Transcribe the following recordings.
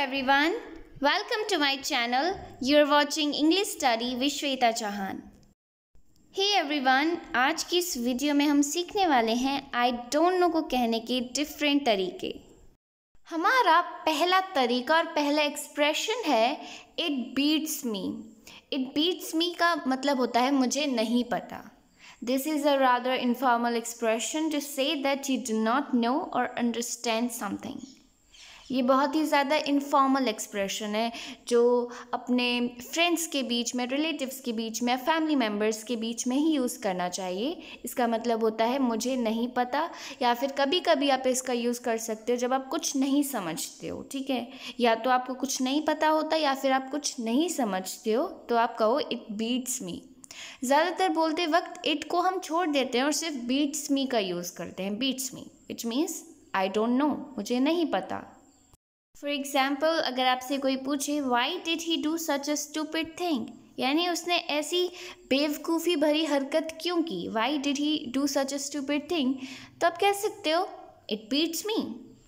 everyone, welcome to my channel. You're watching English Study with Shweta Chauhan. Hey everyone, आज की इस video में हम सीखने वाले हैं I don't know को कहने के डिफरेंट तरीके। हमारा पहला तरीका और पहला एक्सप्रेशन है It beats me. It beats me का मतलब होता है मुझे नहीं पता। This is a rather informal expression to say that you do not know or understand something. ये बहुत ही ज़्यादा इनफॉर्मल एक्सप्रेशन है जो अपने फ्रेंड्स के बीच में, रिलेटिव्स के बीच में, फैमिली मेम्बर्स के बीच में ही यूज़ करना चाहिए। इसका मतलब होता है मुझे नहीं पता, या फिर कभी कभी आप इसका यूज़ कर सकते हो जब आप कुछ नहीं समझते हो। ठीक है, या तो आपको कुछ नहीं पता होता या फिर आप कुछ नहीं समझते हो तो आप कहो इट बीट्स मी। ज़्यादातर बोलते वक्त इट को हम छोड़ देते हैं और सिर्फ बीट्स मी का यूज़ करते हैं। Beats me it means I don't know, मुझे नहीं पता। फॉर एग्ज़ाम्पल, अगर आपसे कोई पूछे why did he do such a stupid thing, यानी उसने ऐसी बेवकूफ़ी भरी हरकत क्यों की, why did he do such a stupid thing, तो आप कह सकते हो इट बीट्स मी,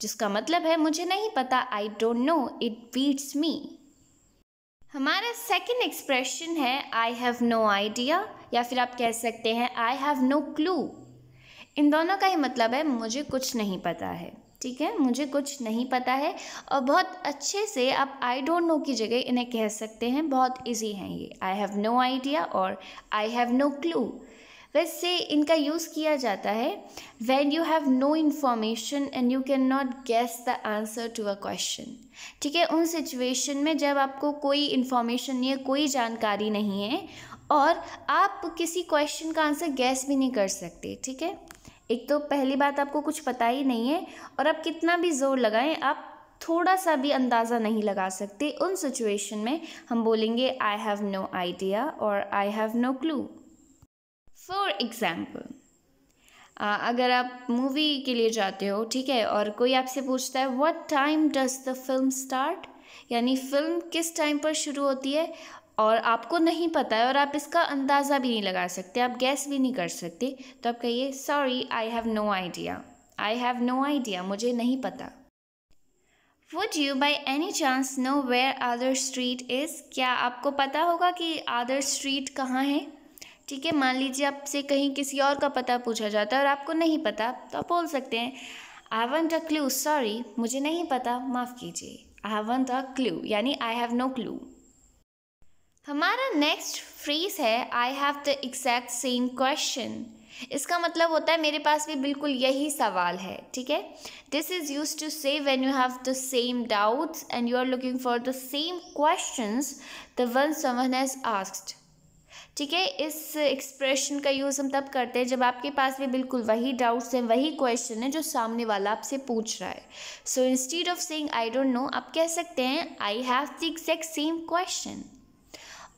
जिसका मतलब है मुझे नहीं पता, I don't know, it beats me. हमारा सेकेंड एक्सप्रेशन है आई हैव नो आइडिया, या फिर आप कह सकते हैं आई हैव नो क्लू। इन दोनों का ही मतलब है मुझे कुछ नहीं पता है। ठीक है, मुझे कुछ नहीं पता है, और बहुत अच्छे से आप आई डोंट नो की जगह इन्हें कह सकते हैं। बहुत इजी हैं ये, आई हैव नो आइडिया और आई हैव नो क्लू। वैसे इनका यूज़ किया जाता है when you have no information and you can not guess the answer to a question. ठीक है, उन सिचुएशन में जब आपको कोई इन्फॉर्मेशन नहीं है, कोई जानकारी नहीं है और आप किसी क्वेश्चन का आंसर गैस भी नहीं कर सकते। ठीक है, एक तो पहली बात आपको कुछ पता ही नहीं है और आप कितना भी ज़ोर लगाएं आप थोड़ा सा भी अंदाज़ा नहीं लगा सकते। उन सिचुएशन में हम बोलेंगे आई हैव नो आइडिया और I have no clue. For example, अगर आप मूवी के लिए जाते हो, ठीक है, और कोई आपसे पूछता है what time does the film start, यानी फ़िल्म किस टाइम पर शुरू होती है, और आपको नहीं पता है और आप इसका अंदाज़ा भी नहीं लगा सकते, आप गैस भी नहीं कर सकते, तो आप कहिए sorry I have no idea, I have no idea, मुझे नहीं पता। Would you by any chance know where other street is, क्या आपको पता होगा कि अदर स्ट्रीट कहाँ है? ठीक है, मान लीजिए आपसे कहीं किसी और का पता पूछा जाता है और आपको नहीं पता, तो आप बोल सकते हैं I want a clue, sorry मुझे नहीं पता, माफ़ कीजिए, आई वांट अ क्लू, यानी आई हैव नो क्लू। हमारा नेक्स्ट फ्रेज है आई have the exact same question. इसका मतलब होता है मेरे पास भी बिल्कुल यही सवाल है। ठीक है, this is use to say when you have the same doubts and you are looking for the same questions the one someone has asked. ठीक है, इस एक्सप्रेशन का यूज़ हम तब करते हैं जब आपके पास भी बिल्कुल वही डाउट्स हैं, वही क्वेश्चन है जो सामने वाला आपसे पूछ रहा है। So instead of saying I don't know, आप कह सकते हैं I have the exact same question.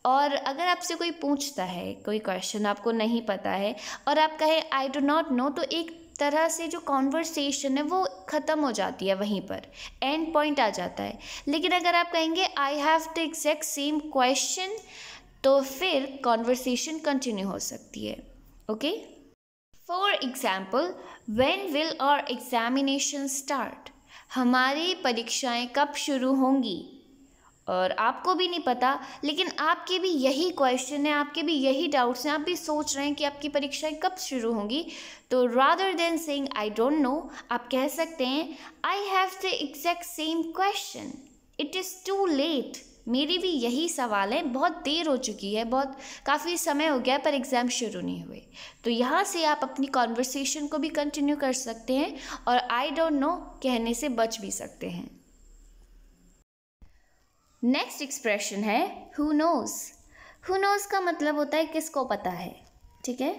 और अगर आपसे कोई पूछता है कोई क्वेश्चन, आपको नहीं पता है और आप कहें आई डू नॉट नो, तो एक तरह से जो कॉन्वर्सेशन है वो ख़त्म हो जाती है, वहीं पर एंड पॉइंट आ जाता है। लेकिन अगर आप कहेंगे I have the exact same question, तो फिर कॉन्वर्सेशन कंटिन्यू हो सकती है। Okay, for example, when will our examination start, हमारी परीक्षाएं कब शुरू होंगी, और आपको भी नहीं पता, लेकिन आपके भी यही क्वेश्चन है, आपके भी यही डाउट्स हैं, आप भी सोच रहे हैं कि आपकी परीक्षाएं कब शुरू होंगी, तो rather than saying I don't know, आप कह सकते हैं I have the exact same question, it is too late, मेरी भी यही सवाल है, बहुत देर हो चुकी है, बहुत काफ़ी समय हो गया पर एग्ज़ाम शुरू नहीं हुए। तो यहाँ से आप अपनी कॉन्वर्सेशन को भी कंटिन्यू कर सकते हैं और आई डोंट नो कहने से बच भी सकते हैं। नेक्स्ट एक्सप्रेशन है हु नोज़। हु नोज़ का मतलब होता है किसको पता है। ठीक है,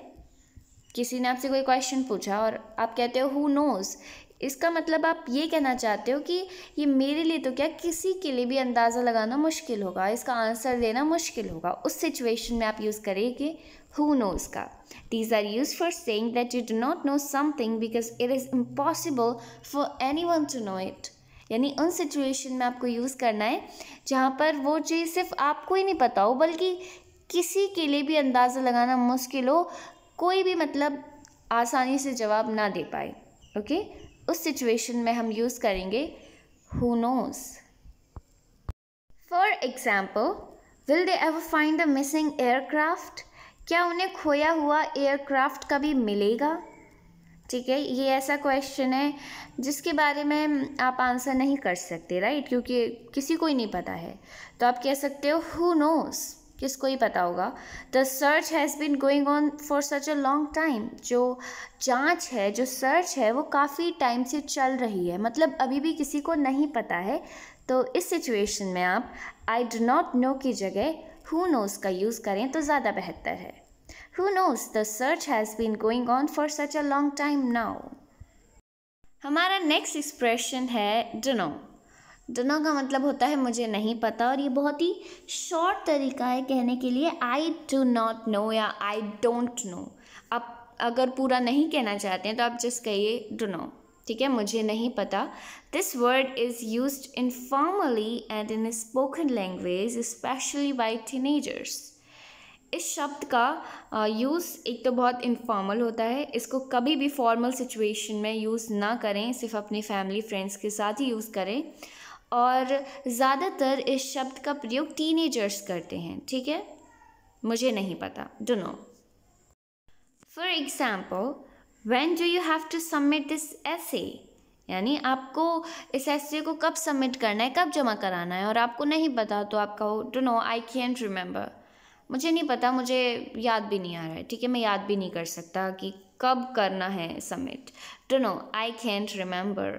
किसी ने आपसे कोई क्वेश्चन पूछा और आप कहते हो हु नोज़, इसका मतलब आप ये कहना चाहते हो कि ये मेरे लिए तो क्या किसी के लिए भी अंदाज़ा लगाना मुश्किल होगा, इसका आंसर देना मुश्किल होगा। उस सिचुएशन में आप यूज़ करेंगे हु नोज़ का। These are use for saying that you do not know something because it is impossible for anyone to know it, यानी उन सिचुएशन में आपको यूज़ करना है जहाँ पर वो चीज़ सिर्फ आपको ही नहीं पता हो बल्कि किसी के लिए भी अंदाज़ा लगाना मुश्किल हो, कोई भी मतलब आसानी से जवाब ना दे पाए। ओके, उस सिचुएशन में हम यूज़ करेंगे who nose. Example, will they ever find the missing aircraft? क्या उन्हें खोया हुआ एयरक्राफ्ट कभी मिलेगा? ठीक है, ये ऐसा क्वेश्चन है जिसके बारे में आप आंसर नहीं कर सकते, राइट, क्योंकि किसी को ही नहीं पता है। तो आप कह सकते हो हु नोस, किसको ही पता होगा। The search has been going on for such a long time. जो जांच है, जो सर्च है, वो काफ़ी टाइम से चल रही है, मतलब अभी भी किसी को नहीं पता है। तो इस सिचुएशन में आप आई डू नॉट नो की जगह हु नोस का यूज़ करें तो ज़्यादा बेहतर है। Who knows? The search has been going on for such a long time now. हमारा नेक्स्ट एक्सप्रेशन है do know. Do know का मतलब होता है मुझे नहीं पता, और ये बहुत ही शॉर्ट तरीका है कहने के लिए I do not know या I don't know. आप अगर पूरा नहीं कहना चाहते हैं तो आप जस्ट कहिए do know. ठीक है, मुझे नहीं पता। This word is used informally and in spoken language, especially by teenagers. इस शब्द का यूज़ एक तो बहुत इनफॉर्मल होता है, इसको कभी भी फॉर्मल सिचुएशन में यूज़ ना करें, सिर्फ अपनी फैमिली फ्रेंड्स के साथ ही यूज़ करें, और ज़्यादातर इस शब्द का प्रयोग टीनेजर्स करते हैं। ठीक है, मुझे नहीं पता, do know. For example, when do you have to submit this essay? यानी आपको इस एसे को कब सबमिट करना है, कब जमा कराना है, और आपको नहीं पता तो आप कहो do know I can't remember. मुझे नहीं पता, मुझे याद भी नहीं आ रहा है। ठीक है, मैं याद भी नहीं कर सकता कि कब करना है submit. Do know I can't remember.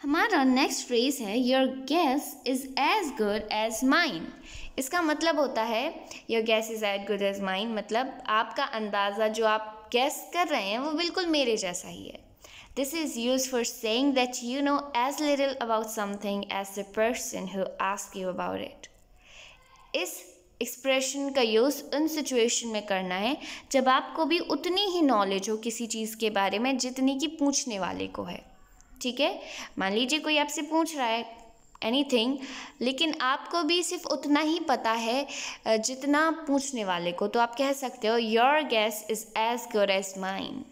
हमारा नेक्स्ट फ्रेज है your guess is as good as mine. इसका मतलब होता है your guess is as good as mine, मतलब आपका अंदाज़ा जो आप गेस कर रहे हैं वो बिल्कुल मेरे जैसा ही है। This is use for saying that you know as little about something as the person who ask you about it. इस एक्सप्रेशन का यूज़ उन सिचुएशन में करना है जब आपको भी उतनी ही नॉलेज हो किसी चीज़ के बारे में जितनी कि पूछने वाले को है। ठीक है, मान लीजिए कोई आपसे पूछ रहा है एनीथिंग, लेकिन आपको भी सिर्फ उतना ही पता है जितना पूछने वाले को, तो आप कह सकते हो your guess is as good as mine.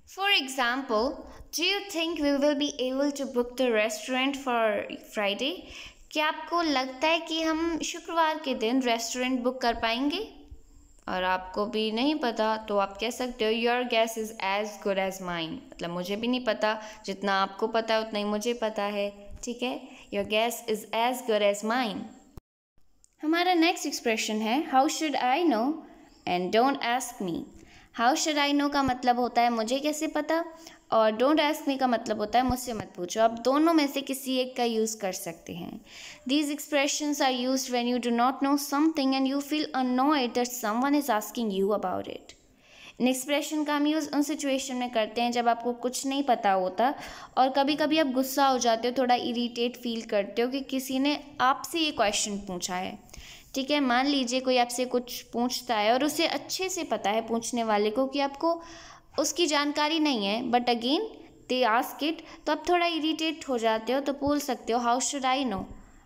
For example, do you think we will be able to book the restaurant for Friday? क्या आपको लगता है कि हम शुक्रवार के दिन रेस्टोरेंट बुक कर पाएंगे? और आपको भी नहीं पता तो आप कह सकते हो your guess is as good as mine, मतलब मुझे भी नहीं पता, जितना आपको पता है उतना ही मुझे पता है। ठीक है, your guess is as good as mine. हमारा नेक्स्ट एक्सप्रेशन है how should I know and don't ask me. How should I know का मतलब होता है मुझे कैसे पता, और डोंट आस्क मी का मतलब होता है मुझसे मत पूछो। आप दोनों में से किसी एक का यूज़ कर सकते हैं। These expressions are used when you do not know something and you feel annoyed that someone is asking you about it. इन एक्सप्रेशन का हम यूज़ उन सिचुएशन में करते हैं जब आपको कुछ नहीं पता होता, और कभी कभी आप गुस्सा हो जाते हो, थोड़ा इरिटेट फील करते हो कि किसी ने आपसे ये क्वेश्चन पूछा है। ठीक है, मान लीजिए कोई आपसे कुछ पूछता है और उसे अच्छे से पता है पूछने वाले को कि आपको उसकी जानकारी नहीं है, but again they ask it, तो आप थोड़ा इरिटेट हो जाते हो, तो बोल सकते हो हाउ शुड आई नो,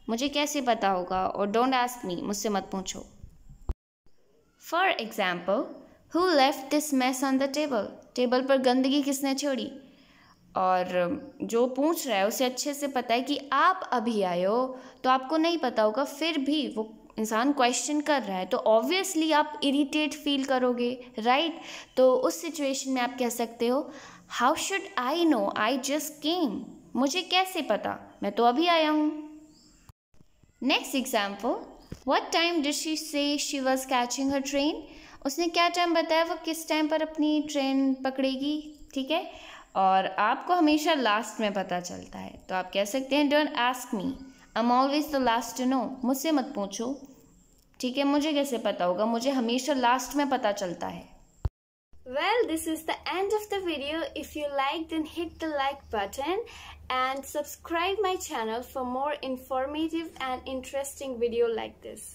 मुझे कैसे पता होगा, और डोंट आस्क मी, मुझसे मत पूछो। For example, who left this mess on the table? Table पर गंदगी किसने छोड़ी? और जो पूछ रहा है उसे अच्छे से पता है कि आप अभी आए हो, तो आपको नहीं पता होगा, फिर भी वो इंसान क्वेश्चन कर रहा है, तो ऑब्वियसली आप इरिटेट फील करोगे, राइट। तो उस सिचुएशन में आप कह सकते हो how should I know, I just came, मुझे कैसे पता, मैं तो अभी आया हूँ। Next example, what time did she say she was catching her train? उसने क्या टाइम बताया, वो किस टाइम पर अपनी ट्रेन पकड़ेगी। ठीक है, और आपको हमेशा लास्ट में पता चलता है, तो आप कह सकते हैं don't ask me, I am always the last to know, मुझसे मत पूछो। ठीक है, मुझे कैसे पता होगा, मुझे हमेशा लास्ट में पता चलता है। Well, this is the end of the video. If you liked, then hit the like button and subscribe my channel for more informative and interesting video like this.